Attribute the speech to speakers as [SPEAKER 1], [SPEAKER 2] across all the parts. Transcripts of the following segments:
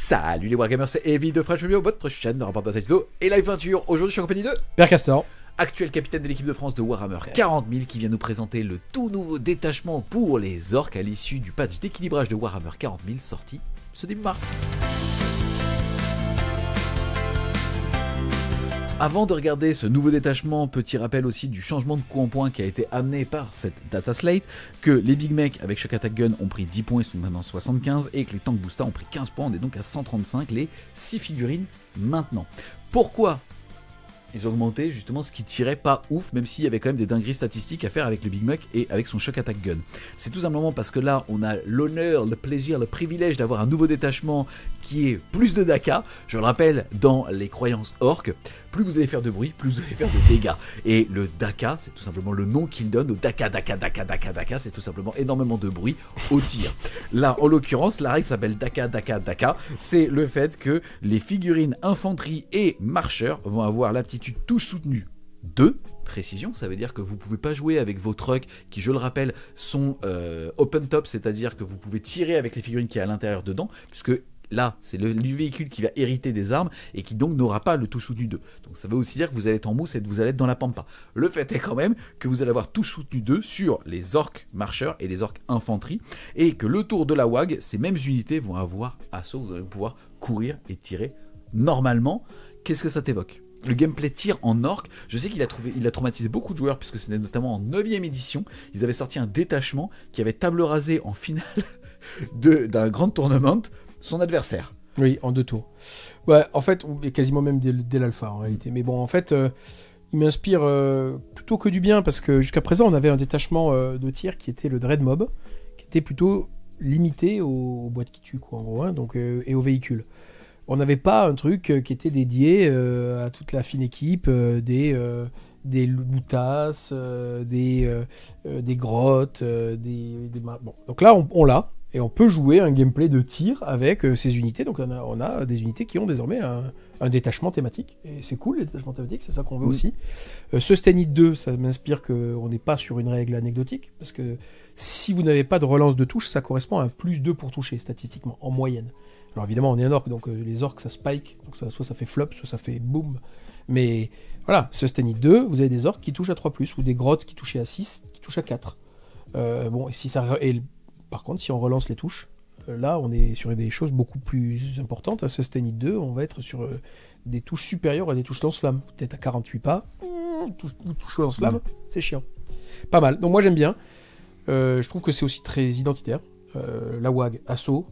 [SPEAKER 1] Salut les Wargamers, c'est Evie de French Review, votre chaîne de rapport de vidéo et live peinture. Aujourd'hui je suis en compagnie de
[SPEAKER 2] Père Castor,
[SPEAKER 1] actuel capitaine de l'équipe de France de Warhammer 40 000 qui vient nous présenter le tout nouveau détachement pour les orques à l'issue du patch d'équilibrage de Warhammer 40 000 sorti ce début mars. Avant de regarder ce nouveau détachement, petit rappel aussi du changement de coup en point qui a été amené par cette data slate, que les Big Mech avec Shock Attack Gun ont pris 10 points, ils sont maintenant 75, et que les Tank Boosta ont pris 15 points, on est donc à 135, les 6 figurines maintenant. Pourquoi ils ont augmenté justement ce qui tirait pas ouf, même s'il y avait quand même des dingueries statistiques à faire avec le Big Mech et avec son Shock Attack Gun. C'est tout simplement parce que là, on a l'honneur, le plaisir, le privilège d'avoir un nouveau détachement qui est plus de Daka. Je le rappelle, dans les croyances orques, plus vous allez faire de bruit, plus vous allez faire de dégâts. Et le Daka, c'est tout simplement le nom qu'il donne au Daka, c'est tout simplement énormément de bruit au tir. Là, en l'occurrence, la règle s'appelle Daka, c'est le fait que les figurines infanterie et marcheurs vont avoir l'aptitude touche soutenue 2. Précision, ça veut dire que vous ne pouvez pas jouer avec vos trucks qui, je le rappelle, sont open top, c'est-à-dire que vous pouvez tirer avec les figurines qui est à l'intérieur dedans, puisque là, c'est le véhicule qui va hériter des armes et qui donc n'aura pas le touche soutenu 2. Donc ça veut aussi dire que vous allez être en mousse et que vous allez être dans la pampa. Le fait est quand même que vous allez avoir touche soutenu 2 sur les orques marcheurs et les orques infanterie, et que le tour de la WAG, ces mêmes unités vont avoir assaut, vous allez pouvoir courir et tirer normalement. Qu'est-ce que ça t'évoque ? Le gameplay tir en orc, je sais qu'il a traumatisé beaucoup de joueurs, puisque c'était notamment en 9ème édition. Ils avaient sorti un détachement qui avait table rasée en finale d'un grand tournament son adversaire.
[SPEAKER 2] oui, en 2 tours. Ouais, en fait, quasiment même dès l'alpha en réalité. Mais bon, en fait, il m'inspire plutôt que du bien, parce que jusqu'à présent, on avait un détachement de tir qui était le Dread Mob, qui était plutôt limité aux boîtes qui tuent, quoi, en gros, hein, donc, et aux véhicules. On n'avait pas un truc qui était dédié à toute la fine équipe, des loutas, des grottes, bon. Donc là, on l'a, et on peut jouer un gameplay de tir avec ces unités. Donc on a des unités qui ont désormais un détachement thématique, et c'est cool les détachements thématiques, c'est ça qu'on veut aussi. Ce Stanid 2, ça m'inspire qu'on n'est pas sur une règle anecdotique, parce que si vous n'avez pas de relance de touche, ça correspond à un +2 pour toucher, statistiquement, en moyenne. Alors évidemment, on est un orc, donc les orcs ça spike, donc soit ça fait flop, soit ça fait boom. Mais voilà, ce Stanid 2, vous avez des orcs qui touchent à 3+, ou des grottes qui touchent à 6, qui touchent à 4. Bon, par contre, si on relance les touches, là on est sur des choses beaucoup plus importantes. À ce Stanid 2, on va être sur des touches supérieures à des touches lance-flamme. Peut-être à 48 pas, touche lance-flamme, c'est chiant. Pas mal, donc moi j'aime bien. Je trouve que c'est aussi très identitaire. La WAG, assaut.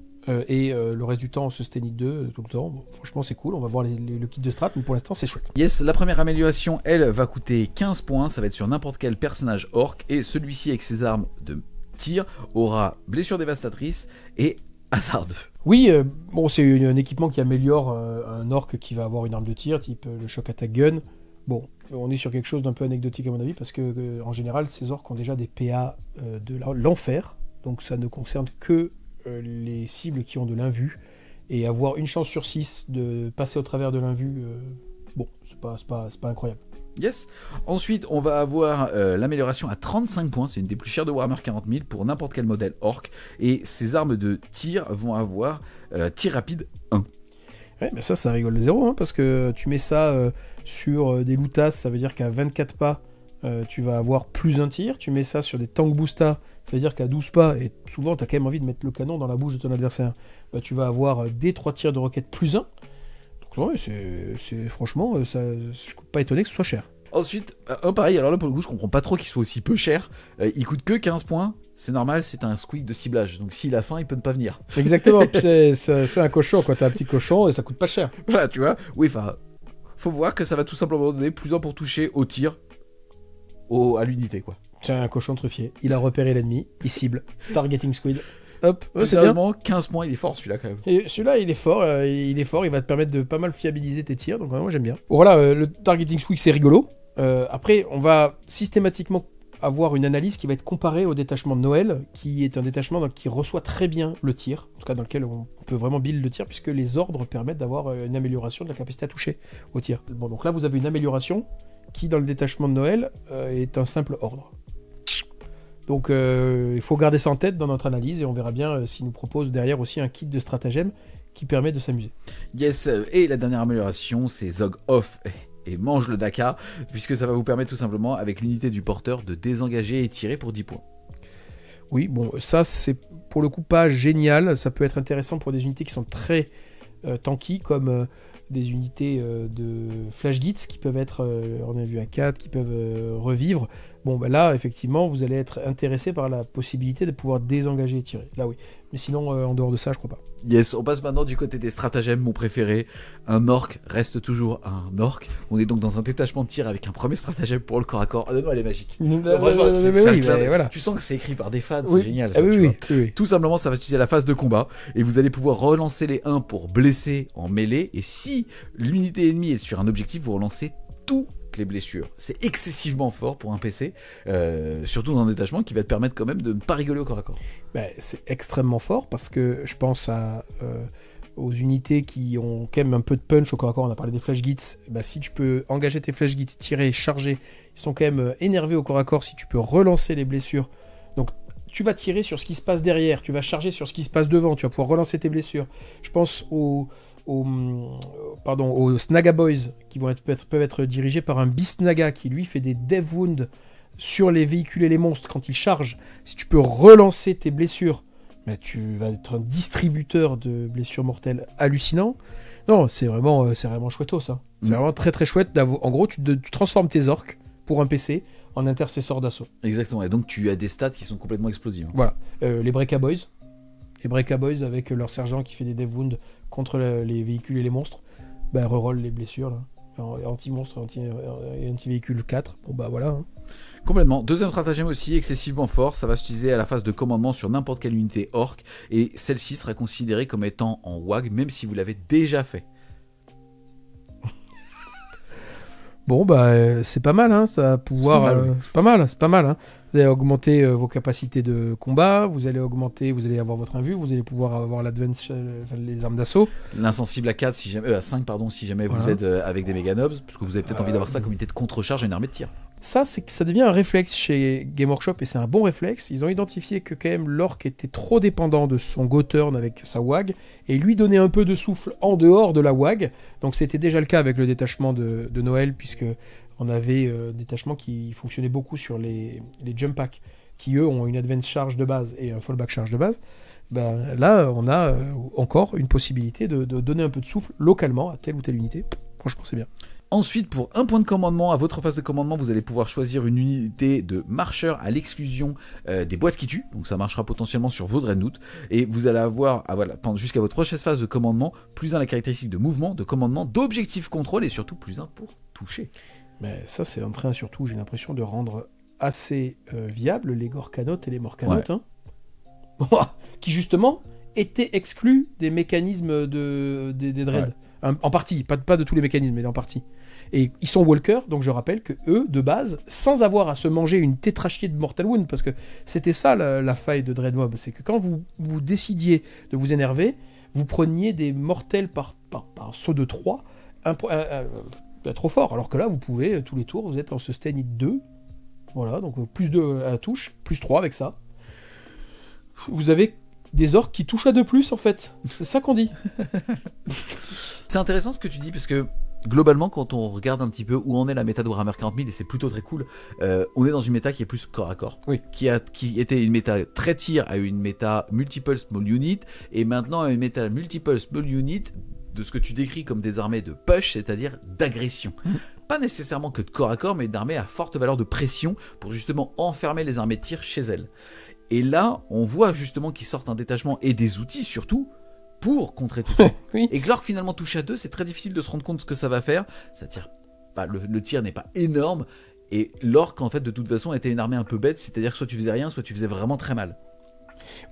[SPEAKER 2] Et le reste du temps, ce Stanid 2, tout le temps. Bon, franchement, c'est cool. On va voir le kit de strat, mais pour l'instant, c'est chouette.
[SPEAKER 1] Yes, la première amélioration, elle, va coûter 15 points. Ça va être sur n'importe quel personnage orc. Et celui-ci, avec ses armes de tir, aura blessure dévastatrice et hasard 2.
[SPEAKER 2] Oui, bon, c'est un équipement qui améliore un orc qui va avoir une arme de tir, type le Shock Attack Gun. Bon, on est sur quelque chose d'un peu anecdotique à mon avis, parce que en général, ces orcs ont déjà des PA de l'enfer. Donc ça ne concerne que les cibles qui ont de l'invue, et avoir une chance sur 6 de passer au travers de l'invue, bon, c'est pas incroyable.
[SPEAKER 1] Yes. Ensuite, on va avoir l'amélioration à 35 points, c'est une des plus chères de Warhammer 40 000 pour n'importe quel modèle orc, et ces armes de tir vont avoir tir rapide 1.
[SPEAKER 2] Ouais, mais ça rigole de zéro, hein, parce que tu mets ça sur des loutas, ça veut dire qu'à 24 pas, tu vas avoir plus un tir. Tu mets ça sur des tank boosta, ça veut dire qu'à 12 pas, et souvent tu as quand même envie de mettre le canon dans la bouche de ton adversaire, tu vas avoir des 3 tirs de roquette plus 1. Donc ouais, c'est franchement, je ne suis pas étonné que ce soit cher.
[SPEAKER 1] Ensuite, pareil, alors là pour le coup je comprends pas trop qu'il soit aussi peu cher. Il coûte que 15 points, c'est normal, c'est un squeak de ciblage, donc s'il a faim il peut ne pas venir.
[SPEAKER 2] Exactement, c'est un cochon, quoi. T'as un petit cochon et ça coûte pas cher.
[SPEAKER 1] Voilà, tu vois, oui, enfin, faut voir que ça va tout simplement donner plus 1 pour toucher au tir, à l'unité, quoi.
[SPEAKER 2] C'est un cochon truffier, il a repéré l'ennemi, il cible, targeting squid. Hop,
[SPEAKER 1] sérieusement, 15 points, il est fort celui-là quand même.
[SPEAKER 2] Et celui-là, il est fort, il va te permettre de pas mal fiabiliser tes tirs, donc moi j'aime bien. Bon, voilà, le targeting squid c'est rigolo. Après, on va systématiquement avoir une analyse qui va être comparée au détachement de Noël, qui est un détachement qui reçoit très bien le tir, en tout cas dans lequel on peut vraiment build le tir, puisque les ordres permettent d'avoir une amélioration de la capacité à toucher au tir. Bon, donc là vous avez une amélioration qui dans le détachement de Noël est un simple ordre. Donc il faut garder ça en tête dans notre analyse, et on verra bien s'il nous propose derrière aussi un kit de stratagème qui permet de s'amuser.
[SPEAKER 1] Yes, et la dernière amélioration, c'est Zog Off et mange le Daka, puisque ça va vous permettre tout simplement, avec l'unité du porteur, de désengager et tirer pour 10 points.
[SPEAKER 2] Oui, bon, ça c'est pour le coup pas génial, ça peut être intéressant pour des unités qui sont très tanky, comme des unités de Flash Gitz qui peuvent être, on a vu à 4, qui peuvent revivre. Bon, ben là, effectivement, vous allez être intéressé par la possibilité de pouvoir désengager et tirer. Là, oui. Mais sinon, en dehors de ça, je crois pas.
[SPEAKER 1] Yes, on passe maintenant du côté des stratagèmes, mon préféré. Un orc reste toujours un orc. On est donc dans un détachement de tir avec un premier stratagème pour le corps à corps. Ah non, elle est magique.
[SPEAKER 2] Voilà.
[SPEAKER 1] Tu sens que c'est écrit par des fans,
[SPEAKER 2] Oui.
[SPEAKER 1] c'est génial. Ça,
[SPEAKER 2] Oui.
[SPEAKER 1] Tout simplement, ça va utiliser la phase de combat et vous allez pouvoir relancer les 1 pour blesser en mêlée. Et si l'unité ennemie est sur un objectif, vous relancez toutes les blessures. C'est excessivement fort pour un PC, surtout dans un détachement qui va te permettre quand même de ne pas rigoler au corps à corps.
[SPEAKER 2] Ben, c'est extrêmement fort parce que je pense aux unités qui ont quand même un peu de punch au corps à corps. On a parlé des Flash Gitz. Ben, si tu peux engager tes Flash Gitz, tirer, charger, ils sont quand même énervés au corps à corps. Si tu peux relancer les blessures, donc tu vas tirer sur ce qui se passe derrière, tu vas charger sur ce qui se passe devant, tu vas pouvoir relancer tes blessures. Je pense aux Snaga Boys qui peuvent être dirigés par un Beast Naga qui lui fait des Death Wounds sur les véhicules et les monstres quand ils chargent. Si tu peux relancer tes blessures, ben tu vas être un distributeur de blessures mortelles hallucinant. Non, c'est vraiment chouetto ça. C'est vraiment très très chouette. En gros, tu transformes tes orques pour un PC en intercesseur d'assaut.
[SPEAKER 1] Exactement, et donc tu as des stats qui sont complètement explosives.
[SPEAKER 2] Voilà. Les Breaka Boys. Les Breaka Boys avec leur sergent qui fait des Death Wounds contre les véhicules et les monstres, bah reroll les blessures là. Anti-monstre, anti-véhicule 4, bon bah voilà. Hein.
[SPEAKER 1] Complètement. Deuxième stratagème aussi excessivement fort, ça va s'utiliser à la phase de commandement sur n'importe quelle unité orc, et celle-ci sera considérée comme étant en WAG, même si vous l'avez déjà fait.
[SPEAKER 2] Bon bah c'est pas mal, hein, ça va pouvoir... C'est pas mal, hein. Vous allez augmenter vos capacités de combat, vous allez avoir votre invu, vous allez pouvoir avoir l'advance, les armes d'assaut.
[SPEAKER 1] L'insensible à 4, à 5 pardon, si jamais vous êtes avec des méganobs, parce que vous avez peut-être envie d'avoir ça comme unité de contre-charge et une armée de tir.
[SPEAKER 2] Ça, c'est que ça devient un réflexe chez Game Workshop, et c'est un bon réflexe. Ils ont identifié que quand même l'orc était trop dépendant de son go turn avec sa WAG, et lui donnait un peu de souffle en dehors de la WAG. Donc c'était déjà le cas avec le détachement de Noël, puisque on avait un détachement qui fonctionnait beaucoup sur les jump packs, qui eux ont une advance charge de base et un fallback charge de base. Ben, là, on a encore une possibilité de donner un peu de souffle localement à telle ou telle unité. Franchement, c'est bien.
[SPEAKER 1] Ensuite, pour un point de commandement, à votre phase de commandement, vous allez pouvoir choisir une unité de marcheurs à l'exclusion des boîtes qui tuent. Donc ça marchera potentiellement sur vos Dreadnought. Et vous allez avoir, jusqu'à votre prochaine phase de commandement, +1 la caractéristique de mouvement, de commandement, d'objectif contrôle et surtout +1 pour toucher.
[SPEAKER 2] Mais ça, c'est en train surtout, j'ai l'impression, de rendre assez viable les Gorkanotes et les Morkanotes. Ouais. Hein, qui justement étaient exclus des mécanismes des Dread. Ouais. En partie, pas de tous les mécanismes, mais en partie. Et ils sont walkers, donc je rappelle que eux, de base, sans avoir à se manger une tétrachier de Mortal Wound, parce que c'était ça la faille de Dreadmob, c'est que quand vous décidiez de vous énerver, vous preniez des mortels par saut de 3, trop fort, alors que là, vous pouvez, tous les tours, vous êtes en sustain hit 2, voilà, donc +2 à la touche, +3 avec ça. Vous avez des orques qui touchent à 2+, en fait. C'est ça qu'on dit.
[SPEAKER 1] C'est intéressant ce que tu dis, parce que globalement, quand on regarde un petit peu où en est la méta de Warhammer 40 000, et c'est plutôt très cool, on est dans une méta qui est plus corps à corps.
[SPEAKER 2] Oui.
[SPEAKER 1] Qui était une méta très tir à une méta multiple small unit, et maintenant à une méta multiple small unit de ce que tu décris comme des armées de push, c'est-à-dire d'agression. Pas nécessairement que de corps à corps, mais d'armées à forte valeur de pression pour justement enfermer les armées de tir chez elles. Et là, on voit justement qu'ils sortent un détachement et des outils surtout pour contrer tout ça.
[SPEAKER 2] Oui.
[SPEAKER 1] Et que l'orc finalement touche à 2, c'est très difficile de se rendre compte de ce que ça va faire. Ça tire pas, le tir n'est pas énorme. Et l'orc, en fait, de toute façon, était une armée un peu bête, c'est-à-dire que soit tu faisais rien, soit tu faisais vraiment très mal.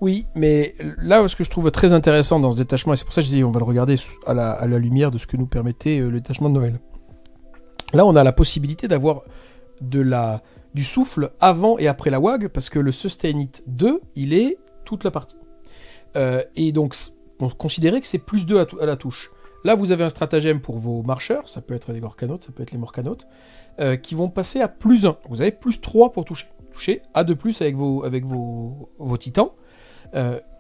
[SPEAKER 2] Oui, mais là, ce que je trouve très intéressant dans ce détachement, et c'est pour ça que je dis on va le regarder à la lumière de ce que nous permettait le détachement de Noël. Là, on a la possibilité d'avoir du souffle avant et après la WAG, parce que le Sustain Hit 2, il est toute la partie. Et donc, on considérait que c'est +2 à la touche. Là, vous avez un stratagème pour vos marcheurs, ça peut être les Gorkanotes, ça peut être les Morkanotes, qui vont passer à +1. Vous avez +3 pour toucher. Toucher à 2+, avec vos titans.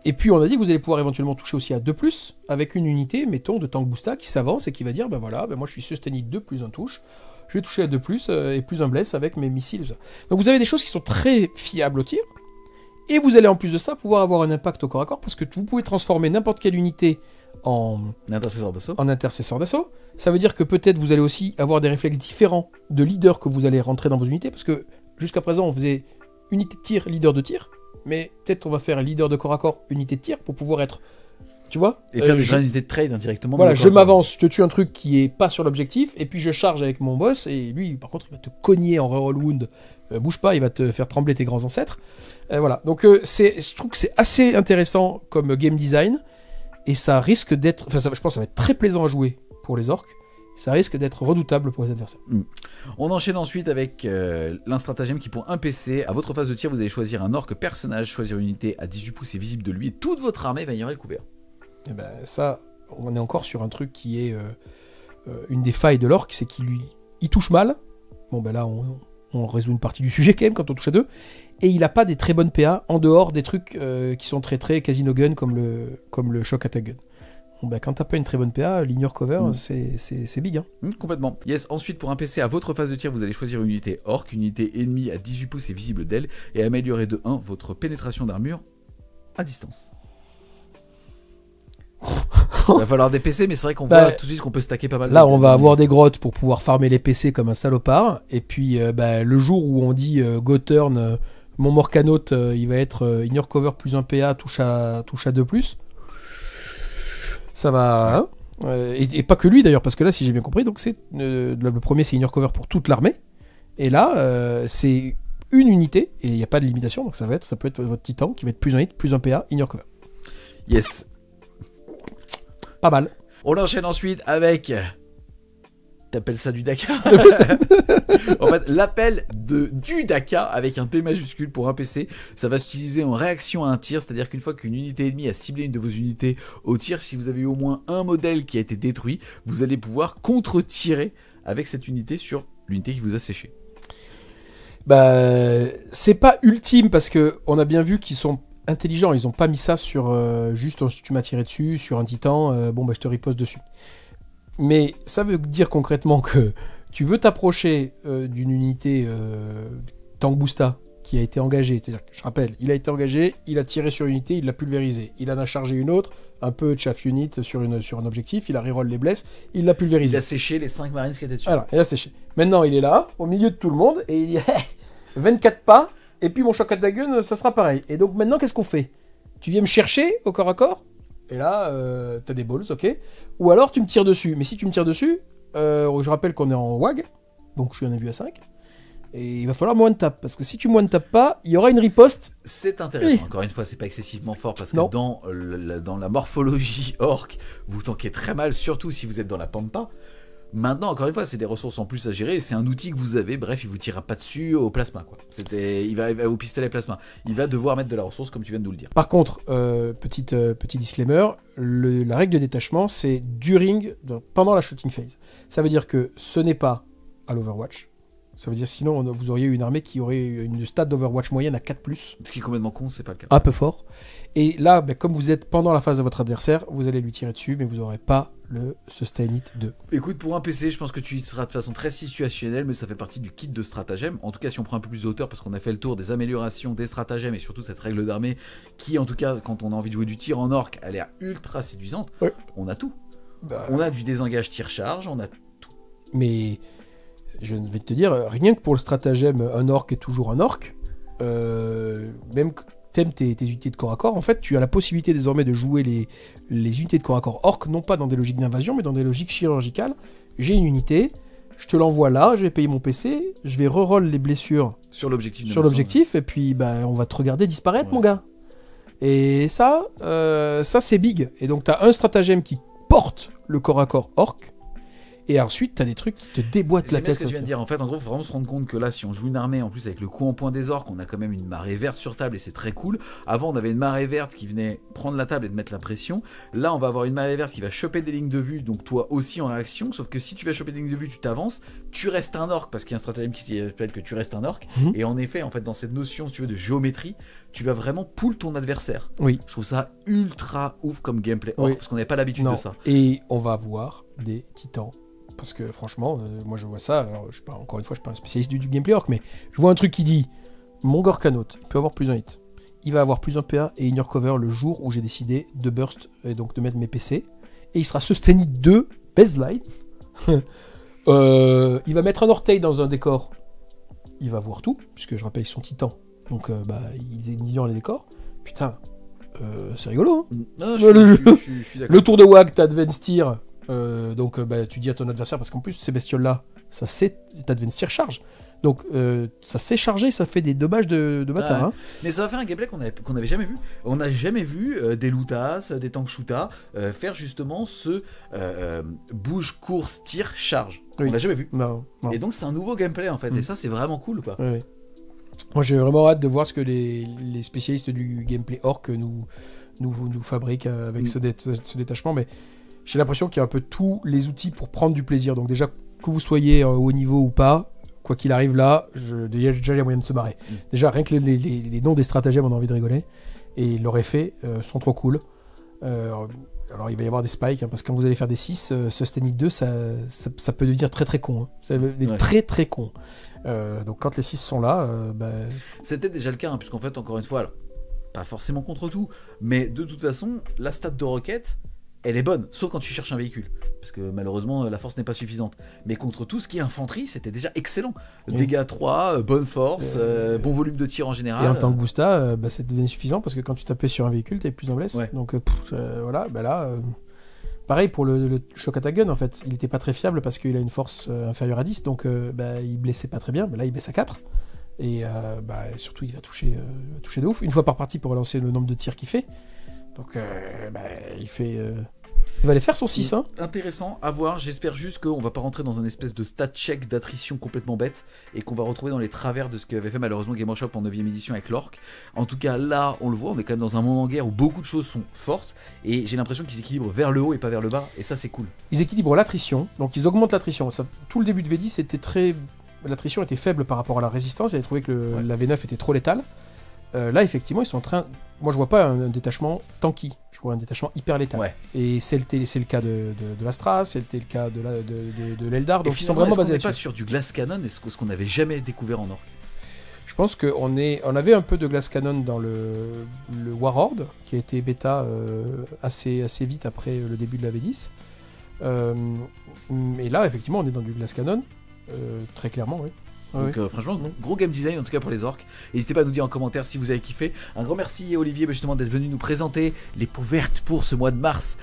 [SPEAKER 2] Et puis on a dit que vous allez pouvoir éventuellement toucher aussi à 2+, avec une unité, mettons, de Tank Boosta qui s'avance et qui va dire, ben voilà, ben moi je suis Sustained 2 plus un touche, je vais toucher à 2+, et plus un bless avec mes missiles et tout ça. Donc vous avez des choses qui sont très fiables au tir, et vous allez en plus de ça pouvoir avoir un impact au corps à corps, parce que vous pouvez transformer n'importe quelle unité en intercesseur d'assaut. Ça veut dire que peut-être vous allez aussi avoir des réflexes différents de leader que vous allez rentrer dans vos unités, parce que jusqu'à présent on faisait unité de tir, leader de tir, mais peut-être on va faire leader de corps à corps, unité de tir, pour pouvoir être, tu vois,
[SPEAKER 1] et faire des unités de trade indirectement.
[SPEAKER 2] Voilà, je m'avance, je te tue un truc qui est pas sur l'objectif, et puis je charge avec mon boss, et lui par contre il va te cogner en reroll wound, bouge pas, il va te faire trembler tes grands ancêtres. Voilà, donc je trouve que c'est assez intéressant comme game design, et ça risque d'être, enfin je pense que ça va être très plaisant à jouer pour les orques, ça risque d'être redoutable pour les adversaires.
[SPEAKER 1] On enchaîne ensuite avec l'un stratagème qui, pour un PC, à votre phase de tir, vous allez choisir un orc personnage, choisir une unité à 18 pouces et visible de lui, et toute votre armée va ignorer le couvert.
[SPEAKER 2] Et ben ça, on est encore sur un truc qui est une des failles de l'orc, c'est qu'il touche mal. Bon ben là, on résout une partie du sujet quand même quand on touche à 2. Et il a pas des très bonnes PA en dehors des trucs qui sont très casino gun comme le shock attack gun. Bon, bah, quand t'as pas une très bonne PA, l'ignore cover, c'est big. Hein.
[SPEAKER 1] Complètement. Yes, ensuite pour un PC, à votre phase de tir, vous allez choisir une unité orc, une unité ennemie à 18 pouces et visible d'elle, et améliorer de 1 votre pénétration d'armure à distance. Il va falloir des PC, mais c'est vrai qu'on voit tout de suite qu'on peut stacker pas mal.
[SPEAKER 2] Là, on va avoir des grottes pour pouvoir farmer les PC comme un salopard, et puis le jour où on dit go turn, mon Morcanote, il va être ignore cover plus un PA, touche à 2+. Ça va, hein, et pas que lui d'ailleurs, parce que là, si j'ai bien compris, donc c'est le premier, c'est ignore cover pour toute l'armée, et là, c'est une unité, et il n'y a pas de limitation, donc ça peut être votre titan qui va être plus un hit, plus un PA, ignore cover.
[SPEAKER 1] Yes.
[SPEAKER 2] Pas mal.
[SPEAKER 1] On enchaîne ensuite avec... T'appelles ça du Daka? En fait, l'appel du Daka avec un T majuscule pour un PC, ça va s'utiliser en réaction à un tir, c'est-à-dire qu'une fois qu'une unité ennemie a ciblé une de vos unités au tir, si vous avez eu au moins un modèle qui a été détruit, vous allez pouvoir contre-tirer avec cette unité sur l'unité qui vous a séché.
[SPEAKER 2] Bah, c'est pas ultime parce que on a bien vu qu'ils sont intelligents, ils ont pas mis ça sur juste si tu m'as tiré dessus, sur un titan, bon bah je te riposte dessus. Mais ça veut dire concrètement que tu veux t'approcher d'une unité Tank Boosta qui a été engagée. C'est-à-dire que, je rappelle, il a été engagé, il a tiré sur une unité, il l'a pulvérisée. Il en a chargé une autre, un peu chaff unit sur un objectif, il a reroll les blesses, il l'a pulvérisé.
[SPEAKER 1] Il a séché les 5 marines qui étaient dessus.
[SPEAKER 2] Voilà, il a séché. Maintenant, il est là, au milieu de tout le monde, et il dit 24 pas, et puis mon shock attack gun, ça sera pareil. Et donc maintenant, qu'est-ce qu'on fait? Tu viens me chercher au corps à corps? Et là, t'as des balls, ok. Ou alors tu me tires dessus. Mais si tu me tires dessus, je rappelle qu'on est en WAG, donc je suis en AVU à 5. Et il va falloir one tap, parce que si tu one tap pas, il y aura une riposte.
[SPEAKER 1] C'est intéressant. Encore une fois, c'est pas excessivement fort, parce que dans la morphologie orc, vous tankez très mal, surtout si vous êtes dans la pampa. Maintenant, encore une fois, c'est des ressources en plus à gérer, c'est un outil que vous avez, bref, il vous tirera pas dessus au plasma, quoi. Il va au pistolet plasma. Il va devoir mettre de la ressource, comme tu viens de nous le dire.
[SPEAKER 2] Par contre, petit disclaimer, la règle de détachement, c'est pendant la shooting phase. Ça veut dire que ce n'est pas à l'Overwatch. Ça veut dire sinon vous auriez une armée qui aurait une stat d'Overwatch moyenne à 4+.
[SPEAKER 1] Ce qui est complètement con, c'est pas le cas.
[SPEAKER 2] Un peu fort. Et là, comme vous êtes pendant la phase de votre adversaire, vous allez lui tirer dessus, mais vous n'aurez pas le Sustain Hit 2.
[SPEAKER 1] Écoute, pour un PC, je pense que tu y seras de façon très situationnelle, mais ça fait partie du kit de stratagème. En tout cas, si on prend un peu plus de hauteur, parce qu'on a fait le tour des améliorations des stratagèmes et surtout cette règle d'armée qui, en tout cas, quand on a envie de jouer du tir en orc, elle est ultra séduisante.
[SPEAKER 2] Ouais.
[SPEAKER 1] On a tout. On a du désengage tir-charge, on a tout.
[SPEAKER 2] Mais je vais te dire, rien que pour le stratagème, un orc est toujours un orc. Même que t'aimes tes unités de corps à corps, en fait, tu as la possibilité désormais de jouer les unités de corps à corps orc, non pas dans des logiques d'invasion, mais dans des logiques chirurgicales. J'ai une unité, je te l'envoie là, je vais payer mon PC, je vais reroll les blessures
[SPEAKER 1] sur l'objectif,
[SPEAKER 2] et puis on va te regarder disparaître, mon gars. Et ça c'est big. Et donc t'as un stratagème qui porte le corps à corps orc, et ensuite t'as des trucs qui te déboîtent la tête.
[SPEAKER 1] C'est ce que tu viens de dire. En fait, en gros, faut vraiment se rendre compte que là, si on joue une armée, en plus avec le coup en point des orques, on a quand même une marée verte sur table et c'est très cool. Avant, on avait une marée verte qui venait prendre la table et de mettre la pression. Là, on va avoir une marée verte qui va choper des lignes de vue, donc toi aussi en réaction. Sauf que si tu vas choper des lignes de vue, tu t'avances, tu restes un orc parce qu'il y a un stratagème qui s'appelle que tu restes un orc. Et en effet, en fait, dans cette notion, si tu veux, de géométrie, tu vas vraiment pull ton adversaire.
[SPEAKER 2] Oui.
[SPEAKER 1] Je trouve ça ultra ouf comme gameplay,
[SPEAKER 2] Oui.
[SPEAKER 1] parce qu'on n'avait pas l'habitude de ça.
[SPEAKER 2] Et on va voir des titans. Parce que franchement, moi je vois ça. Alors, encore une fois, je suis pas un spécialiste du gameplay orc, mais je vois un truc qui dit mon Gorkanaut, il peut avoir plus un hit. Il va avoir plus un PA et in your cover le jour où j'ai décidé de burst et donc de mettre mes PC. Et il sera sustained 2 baseline. Il va mettre un orteil dans un décor. Il va voir tout, puisque je rappelle, ils sont titans. Donc il ignore les décors. Putain, c'est rigolo. Hein,
[SPEAKER 1] non, je suis d'accord.
[SPEAKER 2] le tour de Wag, t'as Advance Tir. Donc tu dis à ton adversaire, parce qu'en plus ces bestioles-là, ça sait, t'Advance Tir charge. Donc ça s'est chargé, ça fait des dommages de bâtard.
[SPEAKER 1] Ouais.
[SPEAKER 2] Hein.
[SPEAKER 1] Mais ça va faire un gameplay qu'on avait jamais vu. On n'a jamais vu des Lootas, des tanks Shoota faire justement ce bouge, course, tir, charge.
[SPEAKER 2] Oui.
[SPEAKER 1] On l'a jamais vu.
[SPEAKER 2] Non.
[SPEAKER 1] Et donc c'est un nouveau gameplay en fait. Et ça c'est vraiment cool quoi.
[SPEAKER 2] Ouais. Moi j'ai vraiment hâte de voir ce que les spécialistes du gameplay orc nous fabriquent avec ce détachement. Mais j'ai l'impression qu'il y a un peu tous les outils pour prendre du plaisir. Donc déjà que vous soyez au haut niveau ou pas, quoi qu'il arrive là, déjà il y a moyen de se marrer. Déjà rien que les noms des stratagèmes, on a envie de rigoler. Et leurs effets sont trop cool. Alors il va y avoir des spikes, hein, parce que quand vous allez faire des 6, Sustained 2, ça peut devenir très très con. Hein. Ça peut devenir très très con. Donc quand les 6 sont là,
[SPEAKER 1] C'était déjà le cas, hein, puisqu'en fait, encore une fois, alors, pas forcément contre tout, mais de toute façon, la stat de roquette, elle est bonne, sauf quand tu cherches un véhicule. Parce que malheureusement, la force n'est pas suffisante. Mais contre tout ce qui est infanterie, c'était déjà excellent. Dégâts 3, bonne force, bon volume de tir en général.
[SPEAKER 2] Et en tant que Boosta, c'est devenu suffisant, parce que quand tu tapais sur un véhicule, t'avais plus en blesse.
[SPEAKER 1] Ouais.
[SPEAKER 2] Donc voilà, là... Pareil pour le Shock Attack Gun, en fait, il était pas très fiable parce qu'il a une force inférieure à 10, donc il blessait pas très bien, mais là il baisse à 4. Et surtout il va toucher de ouf, une fois par partie pour relancer le nombre de tirs qu'il fait. Donc il va aller faire son 6. Hein.
[SPEAKER 1] Intéressant à voir, j'espère juste qu'on va pas rentrer dans un espèce de stat check d'attrition complètement bête et qu'on va retrouver dans les travers de ce qu'avait fait malheureusement Game Workshop en 9ème édition avec l'Orc. En tout cas là on le voit, on est quand même dans un monde en guerre où beaucoup de choses sont fortes et j'ai l'impression qu'ils équilibrent vers le haut et pas vers le bas, et ça c'est cool.
[SPEAKER 2] Ils équilibrent l'attrition, donc ils augmentent l'attrition. Tout le début de V10 l'attrition était faible par rapport à la résistance, ils avaient trouvé que la V9 était trop létale. Là effectivement ils sont en train... Moi je vois pas un détachement tanky, je vois un détachement hyper létal. Ouais. Et c'est le cas de l'Astra, c'était le cas de l'Eldar, donc ils sont vraiment basés là-dessus.
[SPEAKER 1] On n'est pas sur du Glass Cannon, ce qu'on n'avait jamais découvert en Orc.
[SPEAKER 2] Je pense qu'on avait un peu de Glass Cannon dans le Warhorde, qui a été bêta assez vite après le début de la V10. Et là effectivement on est dans du Glass Cannon, très clairement, oui.
[SPEAKER 1] Donc franchement, gros game design en tout cas pour les orques. N'hésitez pas à nous dire en commentaire si vous avez kiffé. Un grand merci à Olivier justement d'être venu nous présenter les peaux vertes pour ce mois de mars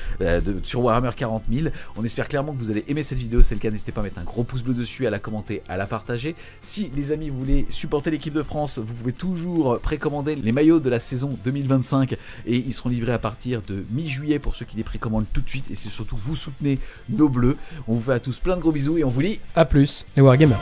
[SPEAKER 1] sur Warhammer 40 000. On espère clairement que vous allez aimer cette vidéo. Si c'est le cas, n'hésitez pas à mettre un gros pouce bleu dessus, à la commenter, à la partager. Si les amis vous voulez supporter l'équipe de France, vous pouvez toujours précommander les maillots de la saison 2025 et ils seront livrés à partir de mi-juillet pour ceux qui les précommandent tout de suite. Et c'est surtout vous soutenez nos bleus. On vous fait à tous plein de gros bisous et on vous dit
[SPEAKER 2] à plus les Wargamers.